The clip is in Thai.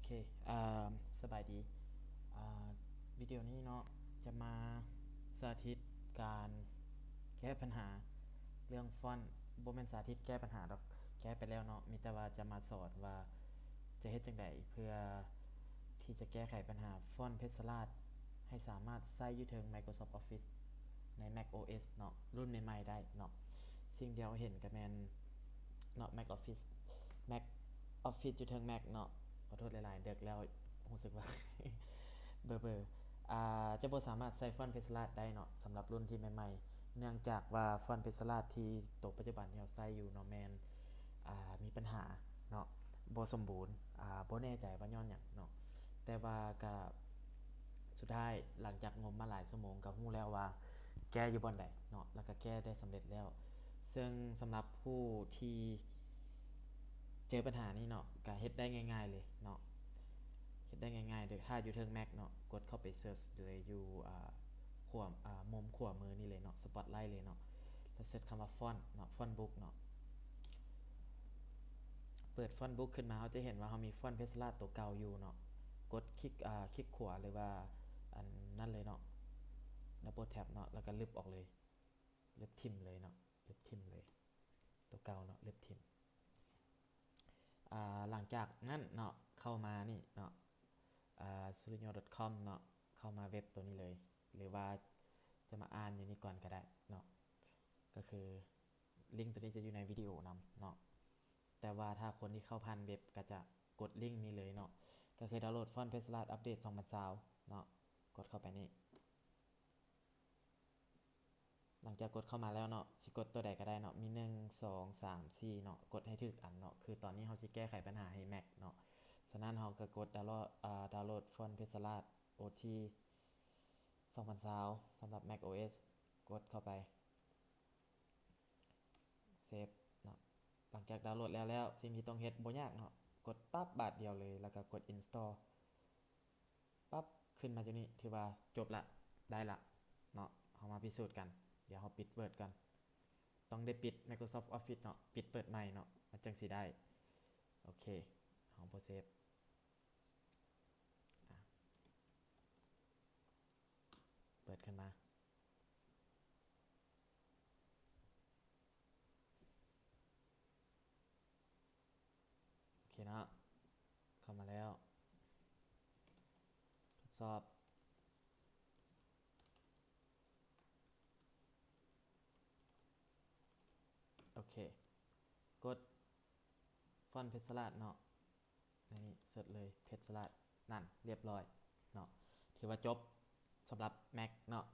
เคอ่าสบายดีอ่าวิดีโอนี้เนาะจะมาสาธิตการแก้ปัญหาเรื่องฟอนต์บ่แม่นสาธิตแก้ปัญหาดอกแก้ไปแล้วเนาะมีแต่ว่าจะมาสอนว่าจะเฮ็ดจังไดเพื่อที่จะแก้ไขปัญหาฟอนต์เพชรลาดให้สามารถใช้อยู่ถึง Microsoft Office ใน Mac OS เนาะรุ่นใหม่ๆได้เนาะสิ่งเดียวเห็นก็แม่นเนาะ Mac Office อยู่เทิง Mac เนาะขอโทษหลายๆเด็กแล้วรู้สึกว่าเบอร์จะบ่สามารถใส่ฟอนต์เพชรลาดได้เนาะสำหรับรุ่นที่ใหม่ๆเนื่องจากว่าฟอนต์เพชรลาดที่ตัวปัจจุบันที่เราใช้อยู่เนาะแม่นมีปัญหาเนาะบ่สมบูรณ์บ่แน่ใจว่าย้อนหยังเนาะแต่ว่าก็สุดท้ายหลังจากงมมาหลายชั่วโมงก็รู้แล้วว่าแก้อยู่บ่อนใดเนาะแล้วก็แก้ได้สำเร็จแล้วซึ่งสำหรับผู้ที่เจอปัญหานี้เนาะก็เฮ็ดได้ง่ายๆเลยเนาะเฮ็ดได้ง่ายๆโดยถ้าอยู่เทิง Mac เนาะกดเข้าไปเซิร์ชเลยอยู่ขวามุมขวามือนี่เลยเนาะสปอตไลท์เลยเนาะแล้วเซิร์ชคำว่าฟอนต์เนาะฟอนต์บุ๊กเนาะเปิดฟอนต์บุ๊กขึ้นมาเขาจะเห็นว่าเขามีฟอนต์เพชรลาดตัวเก่าอยู่เนาะกดคลิกขวาหรือว่าอันนั่นเลยเนาะดับเบิลแท็บเนาะแล้วก็ลึบออกเลยลึบทิมเลยเนาะลึบทิมเลยตัวเก่าเนาะลึบทิมหลังจากนั้นเนาะเข้ามานี่เนาะsurinyo.com เนาะเข้ามาเว็บตัวนี้เลยหรือว่าจะมาอ่านอยู่นี่ก่อนก็ได้เนาะก็คือลิงก์ตัวนี้จะอยู่ในวิดีโอนำเนาะแต่ว่าถ้าคนที่เข้าผ่านเว็บก็จะกดลิงก์นี้เลยเนาะก็คือดาวน์โหลดฟอนต์เพชรลาดอัปเดต2020เนาะกดเข้าไปนี่หลังจากกดเข้ามาแล้วเนาะสิกดตัวใดก็ได้เนาะมี1 2 3 4เนาะกดให้ถึกอันเนาะคือตอนนี้เราสิแก้ไขปัญหาให้ Mac เนาะฉะนั้นเราก็กดดาวน์โหลดฟอนต์เพชรลาด OT 2020สำหรับ Mac OS กดเข้าไปเซฟเนาะหลังจากดาวน์โหลดแล้วสิ่งที่ต้องเฮ็ดบ่ยากเนาะกดปั๊บบาทเดียวเลยแล้วก็กด install ปั๊บขึ้นมาอยู่นี่ถือว่าจบละได้ละเนาะเรามาพิสูจน์กันเดี๋ยวเราปิด Word กันต้องได้ปิด Microsoft Office เนาะปิดเปิดใหม่เนาะมันจังสิได้โอเคเราโปรเซสเปิดขึ้นมาโอเคเนาะเข้ามาแล้วทดสอบโอเคกดฟอนต์เพชรลาดเนาะในนี้เสิร์ชเลยเพชรลาดนั่นเรียบร้อยเนาะถือว่าจบสำหรับ Mac เนาะ